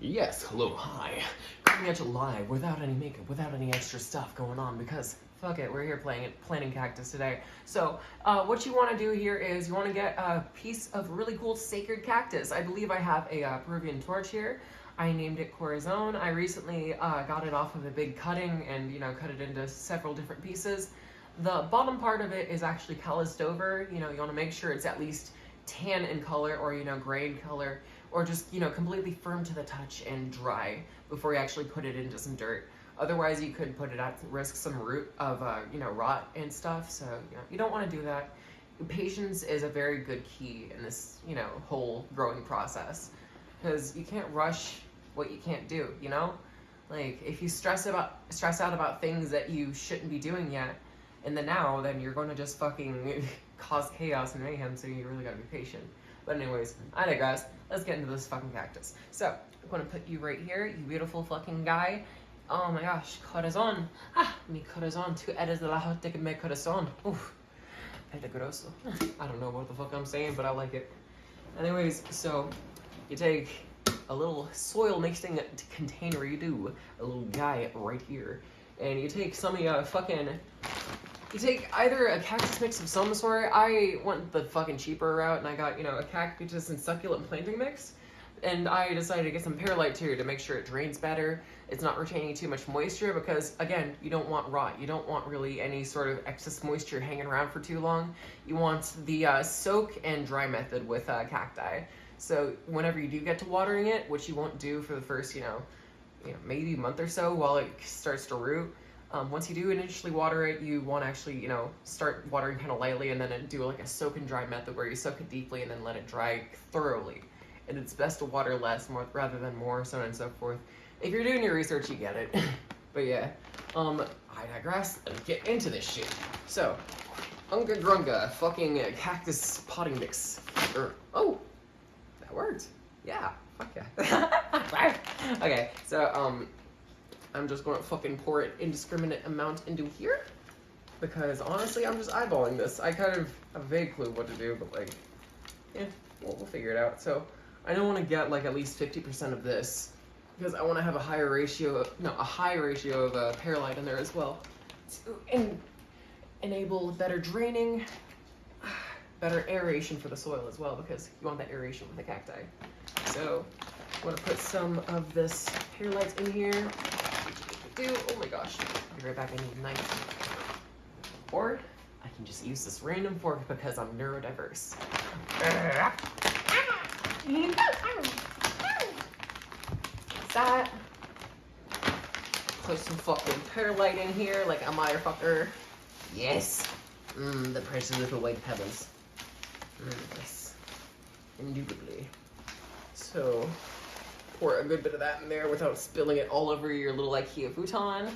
Yes, hello, hi. Coming at you live without any makeup, without any extra stuff going on because fuck it, we're here planting cactus today. So, what you want to do here is you want to get a piece of really cool sacred cactus. I believe I have a Peruvian torch here. I named it Corazon. I recently got it off of a big cutting and, cut it into several different pieces. The bottom part of it is actually calloused over. You want to make sure it's at least tan in color or, gray in color, or just, completely firm to the touch and dry before you actually put it into some dirt. Otherwise, you could put it at risk some root of, rot and stuff. So, you don't want to do that. Patience is a very good key in this, whole growing process. Because you can't rush what you can't do, Like, if you stress out about things that you shouldn't be doing yet in the now, then you're going to just fucking cause chaos and mayhem, so you really gotta be patient. But anyways, I digress. Let's get into this fucking cactus. So, I'm gonna put you right here, you beautiful fucking guy. Oh my gosh, corazón. Mi corazón, tú eres de la gente que me corazón. Uf, peligroso. I don't know what the fuck I'm saying, but I like it. Anyways, so, you take a little soil mixing container, you do, a little guy right here. And you take some of your you take either a cactus mix of some sort. I went the fucking cheaper route and I got, a cactus and succulent planting mix. And I decided to get some perlite too to make sure it drains better. It's not retaining too much moisture because, again, you don't want rot. You don't want really any sort of excess moisture hanging around for too long. You want the soak and dry method with cacti. So whenever you do get to watering it, which you won't do for the first, maybe a month or so while it starts to root, once you do initially water it, you want to actually, start watering kind of lightly and then do like a soak and dry method where you soak it deeply and then let it dry thoroughly. And it's best to water less rather than more, so on and so forth. If you're doing your research, you get it. But yeah, I digress. Let's get into this shit. So, Unga Grunga, fucking cactus potting mix. Oh, that worked. Yeah, fuck yeah. Okay, so, I'm just gonna fucking pour it indiscriminate amount into here because honestly, I'm just eyeballing this. I kind of have a vague clue what to do, but like, yeah, we'll figure it out. So I don't want to get like at least 50% of this because I want to have a high ratio of perlite in there as well to enable better draining, better aeration for the soil as well because you want that aeration with the cacti. So I'm gonna put some of this perlite in here. Oh my gosh, I'll be right back, I need a knife. Or I can just use this random fork because I'm neurodiverse. That. Put some fucking perlite in here like a motherfucker. Yes. The precious little white pebbles. Yes. Indubitably. So, pour a good bit of that in there without spilling it all over your little IKEA futon.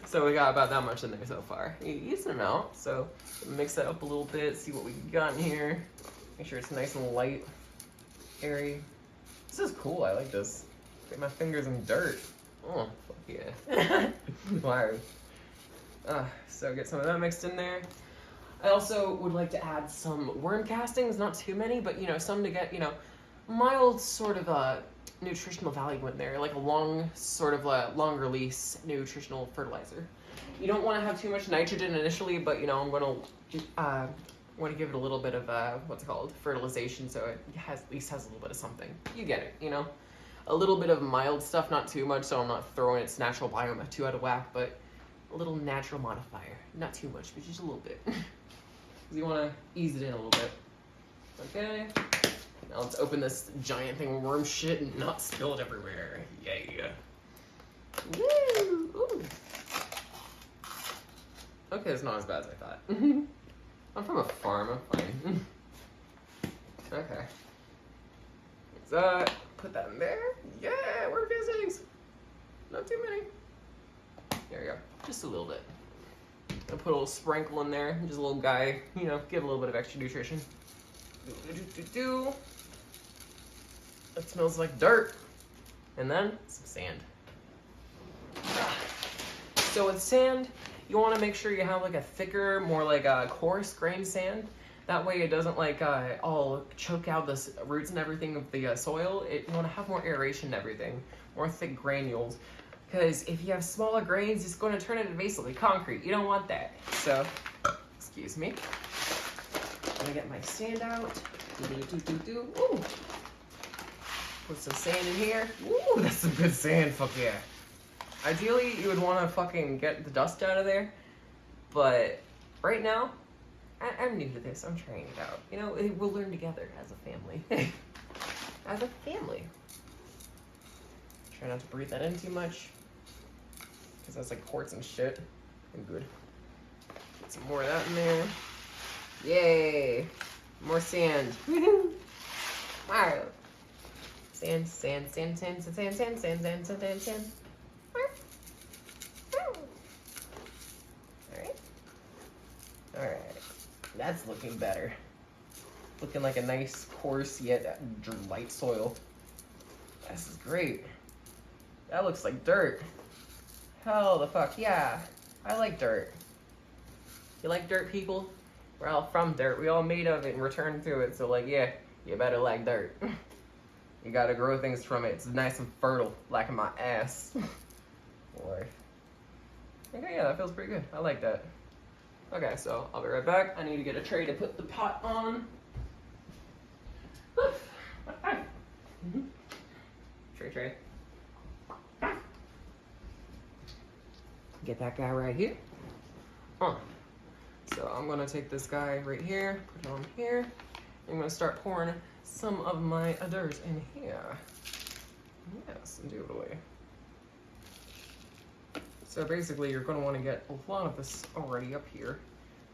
So we got about that much in there so far. A decent amount. So mix that up a little bit, see what we got in here. Make sure it's nice and light, airy. This is cool, I like this. Get my fingers in dirt. Oh, fuck yeah. Wow. So get some of that mixed in there. I also would like to add some worm castings, not too many, but some to get, mild sort of nutritional value in there, like a long release nutritional fertilizer. You don't want to have too much nitrogen initially, but I'm going to give it a little bit of fertilization, so it at least has a little bit of something. You get it, a little bit of mild stuff, not too much, so I'm not throwing its natural biome too out of whack, but a little natural modifier, not too much, but just a little bit. You want to ease it in a little bit. Okay. Now let's open this giant thing of worm shit and not spill it everywhere. Yeah. Woo! Ooh. Okay, it's not as bad as I thought. I'm from a farm, I'm fine. Okay. So, put that in there. Yeah, worm physics. Not too many. There we go. Just a little bit. I'll put a little sprinkle in there. Just a little guy, give a little bit of extra nutrition. It smells like dirt. And then some sand. So with sand, you want to make sure you have like a thicker, more like a coarse grained sand. That way it doesn't like all choke out the roots and everything of the soil. You want to have more aeration and everything, more thick granules. Because if you have smaller grains, it's going to turn into basically concrete. You don't want that. So, excuse me. I'm going to get my sand out. Ooh. Put some sand in here. Ooh, that's some good sand. Fuck yeah. Ideally, you would want to fucking get the dust out of there. But right now, I'm new to this. I'm trying it out. You know, we'll learn together as a family. As a family. Try not to breathe that in too much. Because that's like quartz and shit. I'm good. Get some more of that in there. Yay! More sand. Wow. Sand. Alright. That's looking better. Looking like a nice, coarse, yet light soil. This is great. That looks like dirt. Hell the fuck yeah. I like dirt. You like dirt, people? We're all from dirt. We all made of it and returned to it. So like, yeah, you better like dirt. You gotta grow things from it. It's nice and fertile, like my ass. Boy. Okay, yeah, that feels pretty good. I like that. Okay, so I'll be right back. I need to get a tray to put the pot on. Tray. Get that guy right here. So I'm gonna take this guy right here, put it on here. I'm gonna start pouring some of my dirt in here. Yes, indubitably. So basically you're gonna wanna get a lot of this already up here.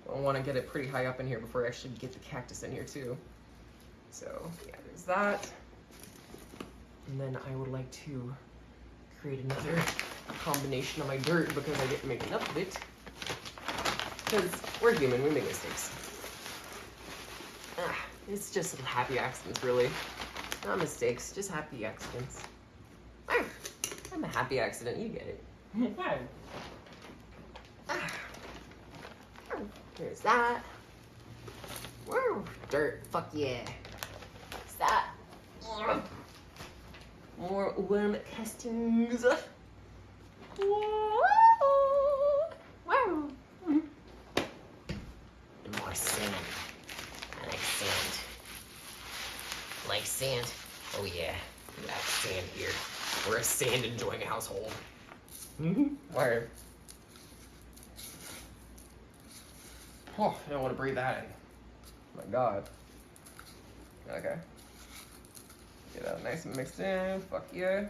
You'll wanna get it pretty high up in here before I actually get the cactus in here too. So yeah, there's that. And then I would like to create another combination of my dirt because I didn't make enough of it. Because we're human, we make mistakes. It's just little happy accidents, really. Not mistakes, just happy accidents. I'm a happy accident, you get it. Here's that. Woo! Dirt, fuck yeah. What's that? More worm castings. Whoa! Wow! And more sand. I like sand. Like sand? Oh yeah, we got sand here. We're a sand enjoying household. Wire. Oh, I don't want to breathe that in. Oh my god. Okay. Get that nice and mixed in. Fuck yeah.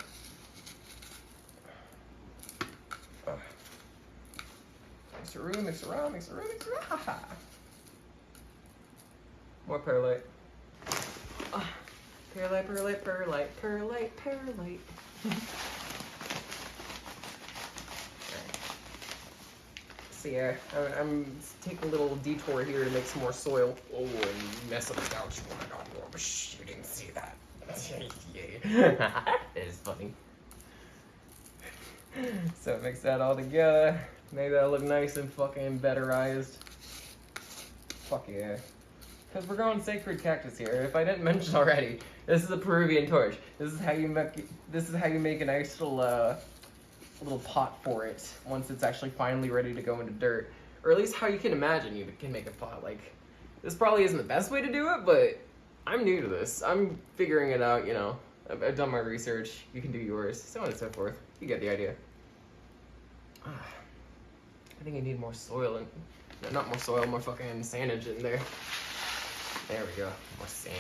Mix around. More perlite. Perlite. So yeah, I'm taking a little detour here to make some more soil. Oh, and mess up the couch. Oh my god, you didn't see that. Yeah. That is funny. So mix that all together. Make that look nice and fucking betterized. Fuck yeah. Because we're growing sacred cactus here. If I didn't mention already, this is a Peruvian torch. This is how you make a nice little pot for it once it's actually finally ready to go into dirt. Or at least how you can imagine you can make a pot. Like, this probably isn't the best way to do it, but I'm new to this. I'm figuring it out, you know. I've done my research. You can do yours. So on and so forth. You get the idea. I think I need more soil and no, not more soil, more fucking sandage in there. There we go. More sand.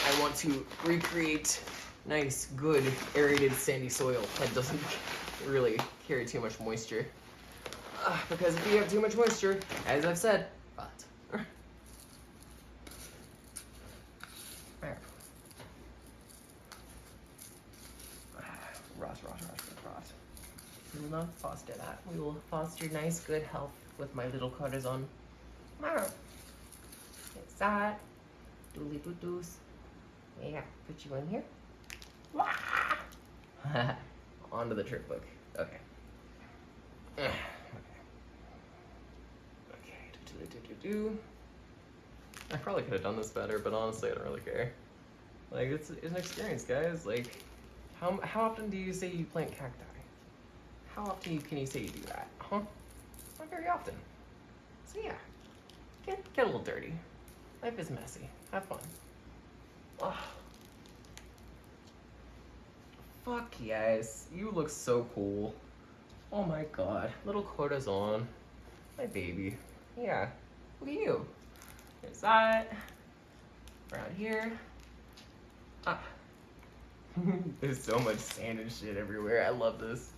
I want to recreate nice, good, aerated, sandy soil that doesn't really carry too much moisture. Because if you have too much moisture, as I've said, rot. Rot. We will not foster that. We will foster nice, good health with my little cortisone. It's that. Dooley boo doos. Yeah, put you in here. Onto the trick book. Okay. Okay. I probably could have done this better, but honestly, I don't really care. Like, it's an experience, guys. Like, how often do you say you plant cacti? How often can you say you do that? Huh? Not very often. So yeah, get a little dirty. Life is messy. Have fun. Oh. Fuck yes, you look so cool. Oh my god, little corazon. My baby. Yeah, look at you. There's that. Around here. Ah. There's so much sand and shit everywhere. I love this.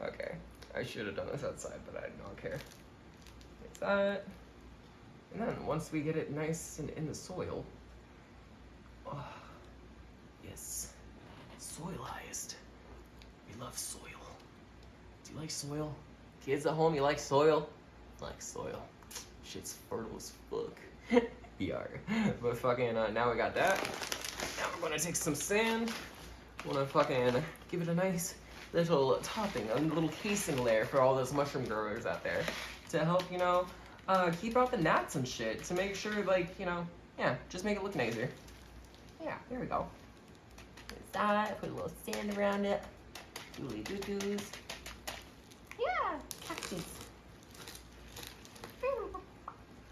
Okay, I should have done this outside, but I don't care. There's that. And then once we get it nice and in the soil. Oh, yes. Soilized. We love soil. Do you like soil? Kids at home, you like soil? I like soil. Shit's fertile as fuck. Yeah. But fucking, now we got that. Now we're gonna take some sand. Wanna fucking give it a nice little topping, a little casing layer for all those mushroom growers out there. To help, you know, keep out the gnats and shit. To make sure, like, you know, yeah, just make it look nicer. Yeah, there we go. There's that, put a little sand around it. Doodly doo doos. Yeah, cactus.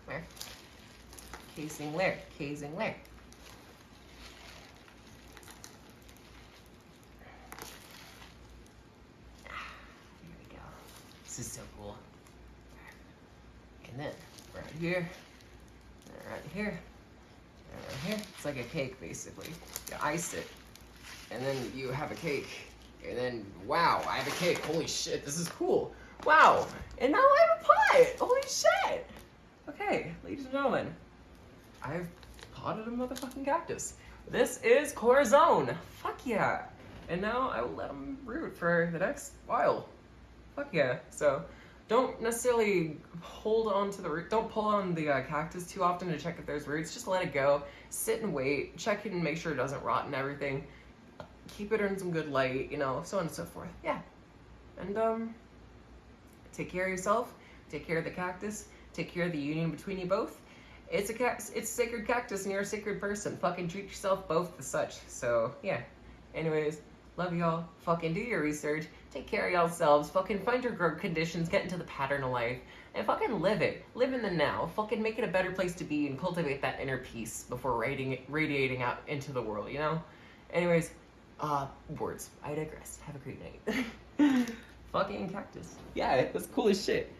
Where? Casing layer, casing layer. There we go. This is so cool. And then, right here, and right here, and right here. It's like a cake, basically. You ice it, and then you have a cake. And then, wow, I have a cake. Holy shit, this is cool. Wow, and now I have a pie. Holy shit. Okay, ladies and gentlemen, I've potted a motherfucking cactus. This is Corazon. Fuck yeah. And now I will let him root for the next while. Fuck yeah. So, don't necessarily hold on to the root. Don't pull on the cactus too often to check if there's roots. Just let it go. Sit and wait. Check it and make sure it doesn't rot and everything. Keep it in some good light, you know, so on and so forth. Yeah. And, take care of yourself. Take care of the cactus. Take care of the union between you both. It's a sacred cactus and you're a sacred person. Fucking treat yourself both as such. So, yeah. Anyways, love y'all. Fucking do your research. Take care of yourselves. Fucking find your growth conditions. Get into the pattern of life. And fucking live it. Live in the now. Fucking make it a better place to be and cultivate that inner peace before radiating out into the world, you know? Anyways, words. I digress. Have a great night. Fucking cactus. Yeah, it was cool as shit.